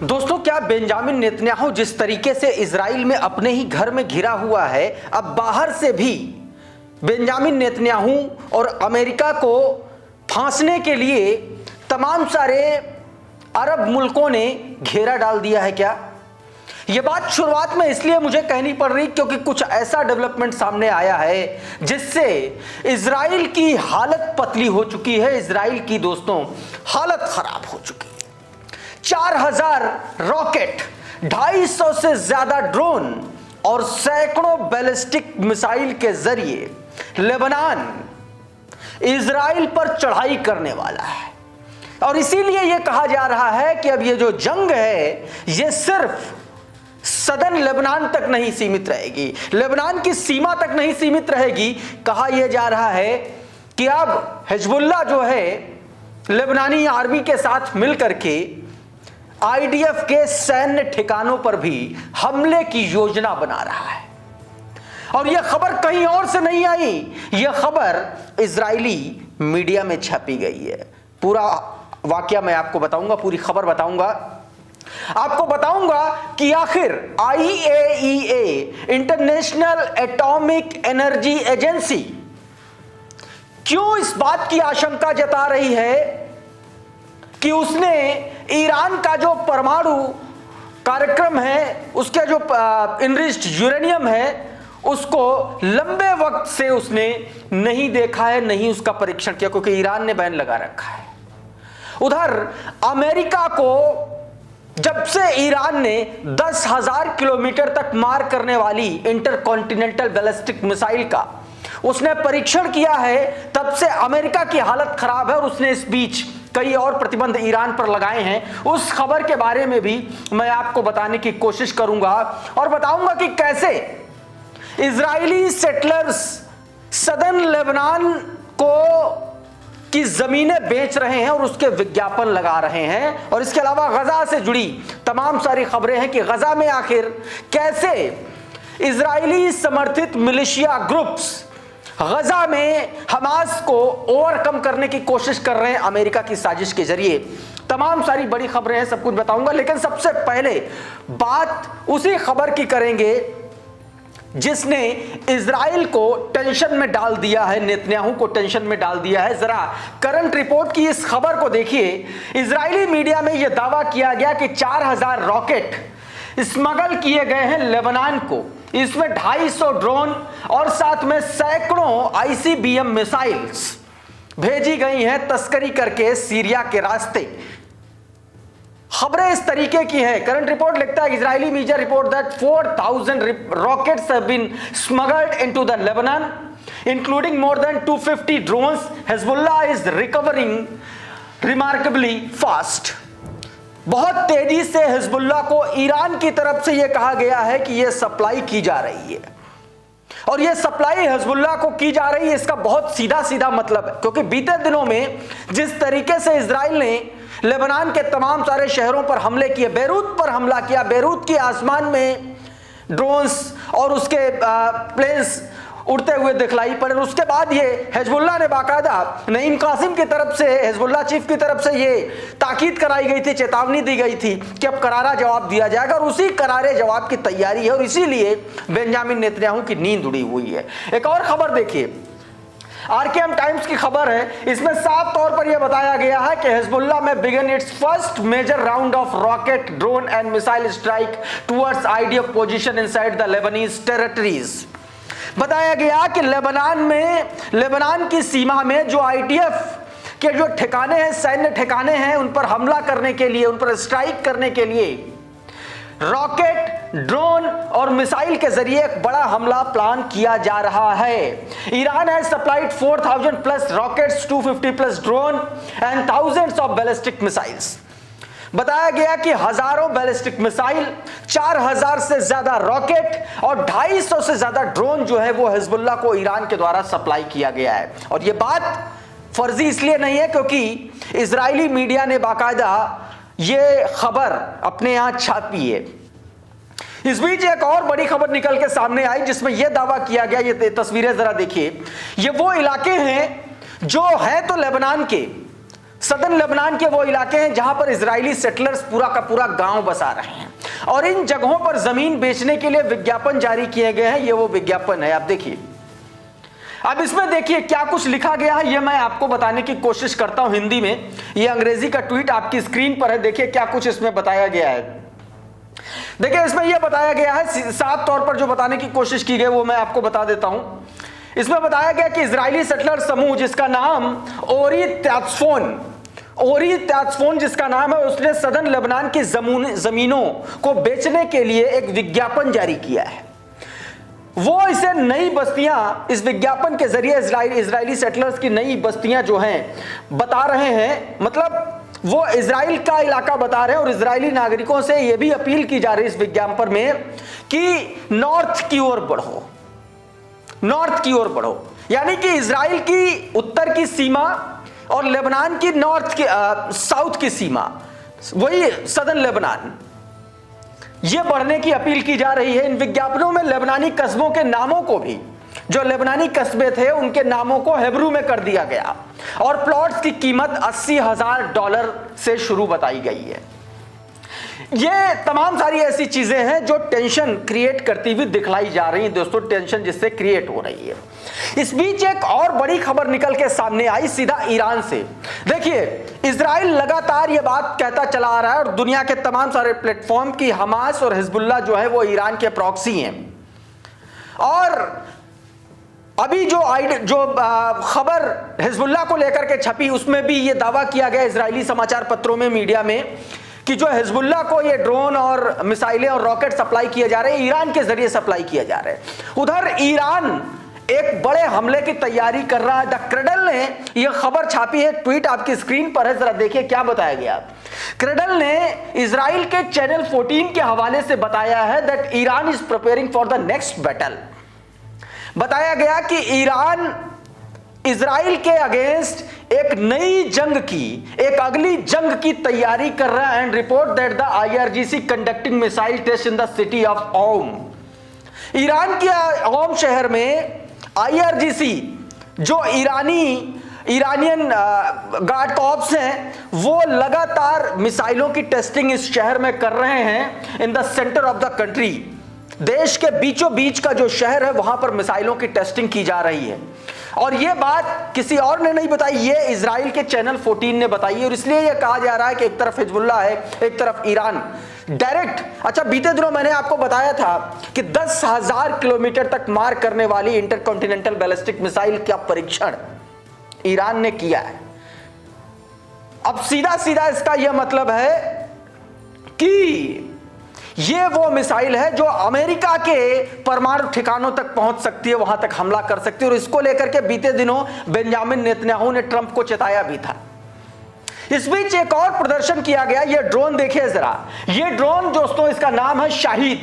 दोस्तों, क्या Benjamin Netanyahu जिस तरीके से इजराइल में अपने ही घर में घिरा हुआ है, अब बाहर से भी बेंजामिन नेतन्याहू और अमेरिका को फांसने के लिए तमाम सारे अरब मुल्कों ने घेरा डाल दिया है क्या? यह बात शुरुआत में इसलिए मुझे कहनी पड़ रही क्योंकि कुछ ऐसा डेवलपमेंट सामने आया है जिससे इजराइल की हालत पतली हो चुकी है। इजराइल की दोस्तों हालत खराब हो चुकी है। 4000 रॉकेट, 250 से ज्यादा ड्रोन और सैकड़ों बैलिस्टिक मिसाइल के जरिए लेबनान इजराइल पर चढ़ाई करने वाला है। और इसीलिए यह कहा जा रहा है कि अब यह जो जंग है यह सिर्फ सदन लेबनान तक नहीं सीमित रहेगी, लेबनान की सीमा तक नहीं सीमित रहेगी। कहा यह जा रहा है कि अब हिजबुल्लाह जो है लेबनानी आर्मी के साथ मिलकर के आईडीएफ के सैन्य ठिकानों पर भी हमले की योजना बना रहा है। और यह खबर कहीं और से नहीं आई, यह खबर इजरायली मीडिया में छपी गई है। पूरा वाकया मैं आपको बताऊंगा, पूरी खबर बताऊंगा, आपको बताऊंगा कि आखिर IAEA international atomic energy agency क्यों इस बात की आशंका जता रही है कि उसने ईरान का जो परमाणु कार्यक्रम है, उसके जो इनरिच्ड यूरेनियम है, उसको लंबे वक्त से उसने नहीं देखा है, नहीं उसका परीक्षण किया, क्योंकि ईरान ने बैन लगा रखा है। उधर अमेरिका को जब से ईरान ने 10,000 किलोमीटर तक मार करने वाली इंटरकॉन्टिनेंटल बैलिस्टिक मिसाइल का उसने परीक्षण किया है, तब से अमेरिका की हालत खराब है और उसने इस बीच कई और प्रतिबंध ईरान पर लगाए हैं। उस खबर के बारे में भी मैं आपको बताने की कोशिश करूंगा और बताऊंगा कि कैसे इजरायली सेटलर्स सदर्न लेबनान को की जमीनें बेच रहे हैं और उसके विज्ञापन लगा रहे हैं। और इसके अलावा गजा से जुड़ी तमाम सारी खबरें हैं कि गजा में आखिर कैसे इजरायली समर्थित मिलिशिया ग्रुप्स गजा में हमास को ओवरकम करने की कोशिश कर रहे हैं अमेरिका की साजिश के जरिए। तमाम सारी बड़ी खबरें हैं, सब कुछ बताऊंगा, लेकिन सबसे पहले बात उसी खबर की करेंगे जिसने इजराइल को टेंशन में डाल दिया है, नेतन्याहू को टेंशन में डाल दिया है। जरा करंट रिपोर्ट की इस खबर को देखिए। इजरायली मीडिया में यह दावा किया गया कि 4000 रॉकेट स्मगल किए गए हैं लेबनान को। इसमें 250 ड्रोन और साथ में सैकड़ों आईसीबीएम मिसाइल्स भेजी गई हैं तस्करी करके सीरिया के रास्ते। खबरें इस तरीके की है। करंट रिपोर्ट लिखता है, Israeli media report that 4000 rockets have been smuggled into the Lebanon including more than 250 drones. Hezbollah is recovering remarkably fast. बहुत तेजी से हिजबुल्लाह को ईरान की तरफ से यह कहा गया है कि यह सप्लाई की जा रही है और यह सप्लाई हिजबुल्लाह को की जा रही है। इसका बहुत सीधा सीधा मतलब है, क्योंकि बीते दिनों में जिस तरीके से इजराइल ने लेबनान के तमाम सारे शहरों पर हमले किए, बेरूत पर हमला किया, बेरूत के आसमान में ड्रोन्स और उसके प्लेन्स उड़ते हुए दिखलाई पड़े। उसके बाद ये हिजबुल्लाह ने बाकायदा नईम कासिम की तरफ से, हिजबुल्लाह चीफ की तरफ से ये ताकीद कराई गई थी, चेतावनी दी गई थी कि अब करारा जवाब दिया जाएगा और उसी करारे जवाब की तैयारी है और इसीलिए बेंजामिन नेतन्याहू की नींद उड़ी हुई है। एक और खबर देखिए, आरकेएम टाइम्स की खबर है। इसमें साफ तौर पर यह बताया गया है कि Hezbollah may begin its first major round of rocket, drone and missile strike towards IDF position inside the Lebanese territories. बताया गया कि लेबनान की सीमा में जो आईडीएफ के जो ठिकाने हैं, सैन्य ठिकाने हैं, उन पर हमला करने के लिए, उन पर स्ट्राइक करने के लिए रॉकेट, ड्रोन और मिसाइल के जरिए एक बड़ा हमला प्लान किया जा रहा है। Iran has supplied 4000 plus rockets, 250 plus drone and thousands of ballistic missiles. बताया गया कि हजारों बैलिस्टिक मिसाइल, 4000 से ज्यादा रॉकेट और 250 से ज्यादा ड्रोन जो है वो हिजबुल्लाह को ईरान के द्वारा सप्लाई किया गया है। और ये बात फर्जी इसलिए नहीं है क्योंकि इजरायली मीडिया ने बाकायदा ये खबर अपने यहां छापी है। इस बीच एक और बड़ी खबर निकल के सामने आई जिसमें यह दावा किया गया, ये तस्वीरें जरा देखिए, ये वो इलाके हैं जो है तो लेबनान के, सदर्न लेबनान के वो इलाके हैं जहां पर इजरायली सेटलर्स पूरा का पूरा गांव बसा रहे हैं और इन जगहों पर जमीन बेचने के लिए विज्ञापन जारी किए गए हैं। ये वो विज्ञापन है, आप देखिए। अब इसमें देखिए क्या कुछ लिखा गया है, ये मैं आपको बताने की कोशिश करता हूं हिंदी में। ये अंग्रेजी का ट्वीट आपकी स्क्रीन पर है, देखिए क्या कुछ इसमें बताया गया है। देखिए इसमें यह बताया गया है, साफ तौर पर जो बताने की कोशिश की गई वो मैं आपको बता देता हूं। इसमें बताया गया कि इजरायली सेटलर समूह जिसका नाम ओरी त्यात्सफोन जिसका नाम है, उसने सदर्न लेबनान की जमीनों को बेचने के लिए एक विज्ञापन जारी किया है। वो इसे नई बस्तियां, इस विज्ञापन के जरिए इजरायली सेटलर्स की नई बस्तियां जो हैं बता रहे हैं, मतलब वो इजराइल का इलाका बता रहे हैं और इजरायली नागरिकों से यह भी अपील की जा रही है इस विज्ञापन में कि नॉर्थ की ओर बढ़ो, नॉर्थ की ओर बढ़ो, यानी कि इजराइल की उत्तर की सीमा और लेबनान की नॉर्थ की साउथ की सीमा, वही सदर्न लेबनान, यह बढ़ने की अपील की जा रही है। इन विज्ञापनों में लेबनानी कस्बों के नामों को भी, जो लेबनानी कस्बे थे उनके नामों को हिब्रू में कर दिया गया और प्लॉट्स की कीमत $80,000 से शुरू बताई गई है। ये तमाम सारी ऐसी चीजें हैं जो टेंशन क्रिएट करती हुई दिखलाई जा रही हैं दोस्तों, टेंशन जिससे क्रिएट हो रही है। इस बीच एक और बड़ी खबर निकल के सामने आई सीधा ईरान से। देखिए इजराइल लगातार ये बात कहता चला आ रहा है और दुनिया के तमाम सारे प्लेटफॉर्म की हमास और हिजबुल्लाह जो है वो ईरान के प्रॉक्सी हैं। और अभी जो खबर हिजबुल्लाह को लेकर के छपी उसमें भी ये दावा किया गया इजरायली समाचार पत्रों में, मीडिया में, कि जो हिजबुल्लाह को ये ड्रोन और मिसाइलें और रॉकेट सप्लाई किए जा रहे हैं, ईरान के जरिए सप्लाई किए जा रहे हैं। उधर ईरान एक बड़े हमले की तैयारी कर रहा है। द क्रेडल ने यह खबर छापी है, ट्वीट आपकी स्क्रीन पर है, जरा देखिए क्या बताया गया। क्रेडल ने इजराइल के चैनल 14 के हवाले से बताया है that Iran is preparing for the next battle. बताया गया कि ईरान इजराइल के अगेंस्ट एक नई जंग की, एक अगली जंग की तैयारी कर रहा है। And report that the IRGC conducting missile test in the city of Qom. Iran के ओम शहर में IRGC जो ईरानियन गार्ड कॉर्प्स हैं वो लगातार मिसाइलों की टेस्टिंग इस शहर में कर रहे हैं। In the centre of the country, देश के बीचों बीच का जो शहर है वहां पर मिसाइलों की टेस्टिंग की जा रही है। और यह बात किसी और ने नहीं बताई, ये इजराइल के चैनल 14 ने बताई है। और इसलिए यह कहा जा रहा है कि एक तरफ हिजबुल्लाह है, एक तरफ ईरान डायरेक्ट। अच्छा, बीते दिनों मैंने आपको बताया था कि 10,000 किलोमीटर तक मार करने वाली इंटरकॉन्टिनेंटल बैलिस्टिक मिसाइल का परीक्षण ईरान ने किया है। अब सीधा सीधा इसका यह मतलब है कि यह वो मिसाइल है जो अमेरिका के परमाणु ठिकानों तक पहुंच सकती है, वहां तक हमला कर सकती है। और इसको लेकर के बीते दिनों बेंजामिन नेतन्याहू ने ट्रंप को चेताया भी था। इस बीच एक और प्रदर्शन किया गया, यह ड्रोन देखिए जरा। यह ड्रोन दोस्तों, इसका नाम है शाहिद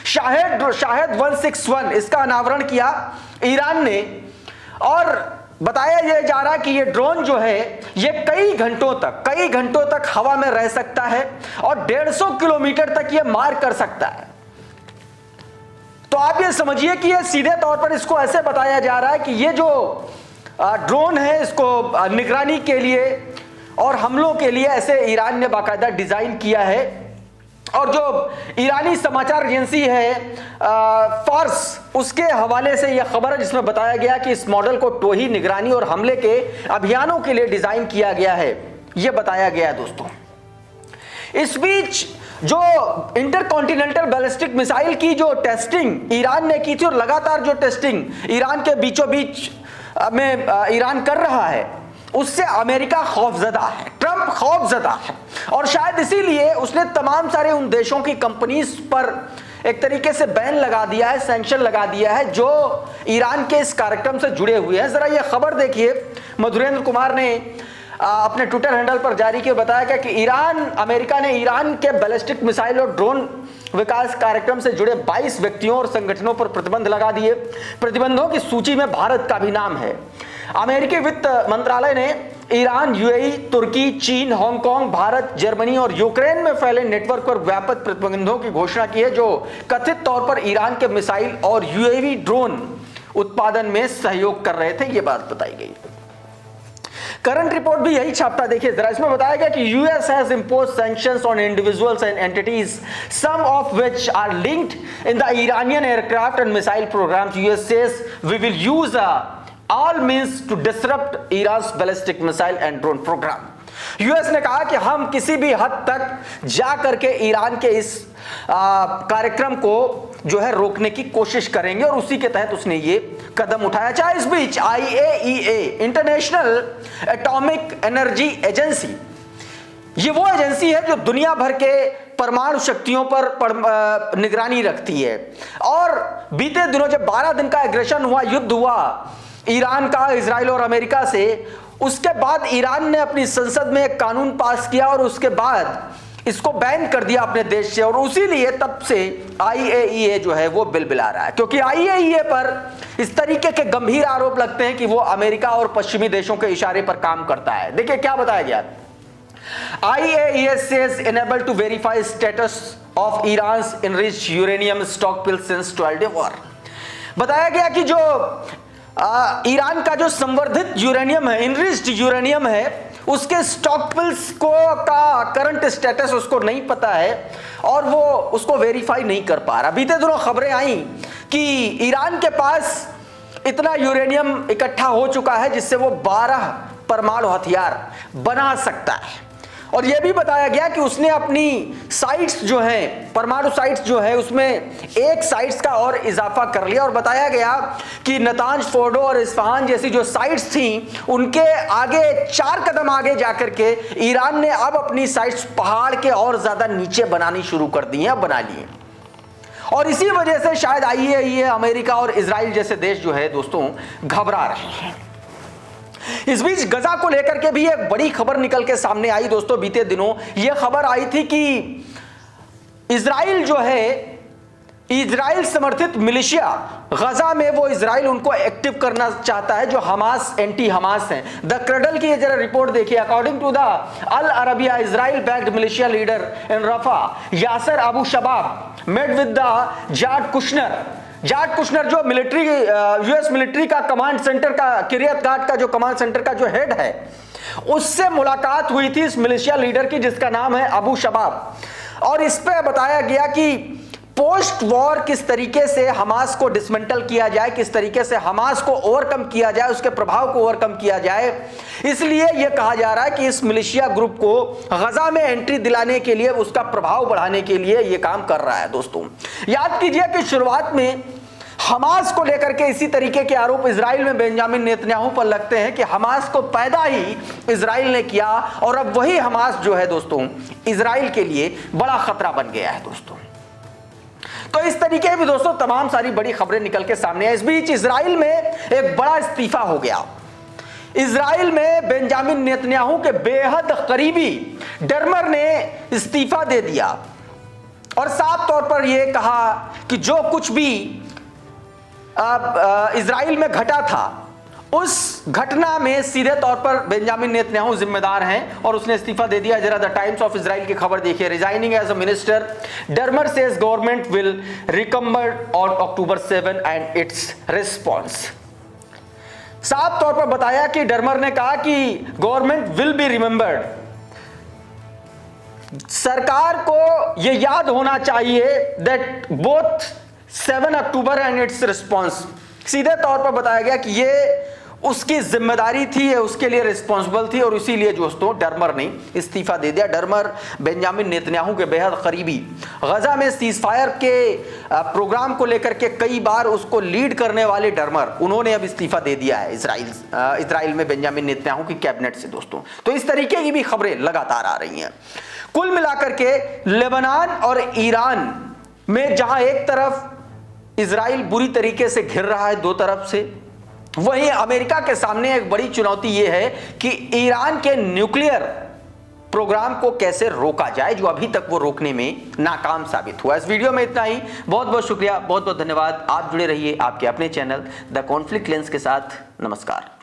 161। इसका अनावरण किया ईरान ने और बताया यह जा रहा है कि यह ड्रोन जो है यह कई घंटों तक हवा में रह सकता है और 150 किलोमीटर तक यह मार कर सकता है। तो आप ये समझिए कि यह सीधे तौर पर इसको ऐसे बताया जा रहा है कि यह जो ड्रोन है इसको निगरानी के लिए और हमलों के लिए ऐसे ईरान ने बाकायदा डिजाइन किया है। और जो ईरानी समाचार एजेंसी है फार्स, उसके हवाले से यह खबर है जिसमें बताया गया कि इस मॉडल को टोही, निगरानी और हमले के अभियानों के लिए डिजाइन किया गया है, यह बताया गया दोस्तों। इस बीच जो इंटरकॉन्टिनेंटल बैलिस्टिक मिसाइल की जो टेस्टिंग ईरान ने की थी और लगातार जो टेस्टिंग ईरान के बीचों बीच में ईरान कर रहा है, उससे अमेरिका खौफजदा है, ट्रंप खौफजदा है। और शायद इसीलिए उसने तमाम सारे उन देशों की कंपनीज पर एक तरीके से बैन लगा दिया है, सैंक्शन लगा दिया है जो ईरान के इस कार्यक्रम से जुड़े हुए हैं। जरा ये खबर देखिए, मधुरेंद्र कुमार ने अपने ट्विटर हैंडल पर जारी किया, बताया गया कि अमेरिका ने ईरान के बैलिस्टिक मिसाइल और ड्रोन विकास कार्यक्रम से जुड़े 22 व्यक्तियों और संगठनों पर प्रतिबंध लगा दिए। प्रतिबंधों की सूची में भारत का भी नाम है। अमेरिकी वित्त मंत्रालय ने ईरान, यूएई, तुर्की, चीन, हांगकांग, भारत, जर्मनी और यूक्रेन में फैले नेटवर्क पर व्यापक प्रतिबंधों की घोषणा की है जो कथित तौर पर ईरान के मिसाइल और यूएवी ड्रोन उत्पादन में सहयोग कर रहे थे, यह बात बताई गई। करंट रिपोर्ट भी यही छापता, देखिए जरा, इसमें बताया गया कि US has imposed sanctions on individuals and entities some of which are linked in the Iranian aircraft and missile programmes. US says we will use all means to disrupt Iran's ballistic missile and drone programme. US ने कहा कि हम किसी भी हद तक जा करके ईरान के इस कार्यक्रम को जो है रोकने की कोशिश करेंगे, और उसी के तहत उसने ये कदम उठाया। चाहे इस बीच IAEA international atomic energy agency, ये वो एजेंसी है जो दुनिया भर के परमाणु शक्तियों पर निगरानी रखती है, और बीते दिनों जब 12 दिन का एग्रेशन हुआ, युद्ध हुआ ईरान का इजराइल और अमेरिका से, उसके बाद ईरान ने अपनी संसद में एक कानून पास किया और उसके बाद इसको बैन कर दिया अपने देश से, और उसी लिए तब से IAEA जो है वो बिलबिला रहा है, क्योंकि IAEA पर इस तरीके के गंभीर आरोप लगते हैं कि वो अमेरिका और पश्चिमी देशों के इशारे पर काम करता है। देखिए क्या बताया गया, IAEA says unable to verify status of Iran's enriched uranium stockpile since 12-day war। बताया गया कि जो ईरान का जो संवर्धित यूरेनियम है, इनरिच्ड यूरेनियम है, उसके स्टॉकपिल्स को का करंट स्टेटस उसको नहीं पता है और वो उसको वेरीफाई नहीं कर पा रहा। बीते दिनों खबरें आई कि ईरान के पास इतना यूरेनियम इकट्ठा हो चुका है जिससे वो 12 परमाणु हथियार बना सकता है, और यह भी बताया गया कि उसने अपनी साइट्स जो हैं, परमाणु साइट्स जो है, उसमें एक साइट्स का और इजाफा कर लिया, और बताया गया कि नतांज, फोर्डो और इस्फहान जैसी जो साइट्स थी उनके आगे 4 कदम आगे जाकर के ईरान ने अब अपनी साइट्स पहाड़ के और ज्यादा नीचे बनानी शुरू कर दी हैं, बना ली हैं। और इसी वजह से शायद IAEA, अमेरिका और इजराइल जैसे देश जो है दोस्तों घबरा रहे हैं। इस बीच गजा को लेकर के भी एक बड़ी खबर निकल के सामने आई दोस्तों। बीते दिनों यह खबर आई थी कि इजराइल जो है, इजराइल समर्थित मिलिशिया गजा में, वो इजराइल उनको एक्टिव करना चाहता है जो हमास, एंटी हमास हैं। द क्रडल की जरा रिपोर्ट देखिए। According to the Al Arabiya, Israel backed militia leader in Rafah Yasser Abu Shabab met with the Jared Kushner जो मिलिट्री, यूएस मिलिट्री का कमांड सेंटर का, किरियत गाट का जो command centre का जो हेड है, उससे मुलाकात हुई थी इस मिलिशिया लीडर की जिसका नाम है अबू शबाब, और इस पे बताया गया कि पोस्ट वॉर किस तरीके से हमास को डिसमेंटल किया जाए, किस तरीके से हमास को ओवरकम किया जाए, उसके प्रभाव को ओवरकम किया जाए। इसलिए यह कहा जा रहा है कि इस मिलिशिया ग्रुप को गजा में एंट्री दिलाने के लिए, उसका प्रभाव बढ़ाने के लिए यह काम कर रहा है। दोस्तों याद कीजिए कि शुरुआत में हमास को लेकर के इसी तरीके के आरोप इजराइल में बेंजामिन नेतन्याहू पर लगते हैं कि हमास को पैदा ही इजराइल ने किया, और अब वही हमास जो है दोस्तों इजराइल के लिए बड़ा खतरा बन गया है दोस्तों। तो इस तरीके भी दोस्तों तमाम सारी बड़ी खबरें निकल के सामने आई। इस बीच इजराइल में एक बड़ा इस्तीफा हो गया। इजराइल में बेंजामिन नेतन्याहू के बेहद करीबी डर्मर ने इस्तीफा दे दिया और साफ तौर पर यह कहा कि जो कुछ भी इजराइल में घटा था उस घटना में सीधे तौर पर बेंजामिन नेतन्याहू जिम्मेदार हैं और उसने इस्तीफा दे दिया। जरा द टाइम्स ऑफ इजराइल की खबर देखिए। Resigning as a minister, Dermer says government will remember on October 7 and its response. साफ तौर पर बताया कि डर्मर ने कहा कि गवर्नमेंट विल बी रिमेंबर्ड। सरकार को यह याद होना चाहिए that both 7 October and its response. सीधे तौर पर बताया गया कि ये उसकी जिम्मेदारी थी, ये उसके लिए रिस्पॉन्सिबल थी और इसीलिए दोस्तों डर्मर ने इस्तीफा दे दिया। डर्मर बेंजामिन नेतन्याहू के बेहद करीबी, गजा में सीजफायर के प्रोग्राम को लेकर के कई बार उसको लीड करने वाले डर्मर, उन्होंने अब इस्तीफा दे दिया है इजराइल में बेंजामिन नेतन्याहू की कैबिनेट से दोस्तों। तो इस तरीके की भी खबरें लगातार आ रही हैं। कुल मिलाकर के लेबनान और ईरान में जहां एक तरफ इजराइल बुरी तरीके से घिर रहा है दो तरफ से, वहीं अमेरिका के सामने एक बड़ी चुनौती यह है कि ईरान के न्यूक्लियर प्रोग्राम को कैसे रोका जाए, जो अभी तक वो रोकने में नाकाम साबित हुआ। इस वीडियो में इतना ही। बहुत बहुत शुक्रिया, बहुत बहुत धन्यवाद। आप जुड़े रहिए आपके अपने चैनल द कॉन्फ्लिक्ट लेंस के साथ। नमस्कार।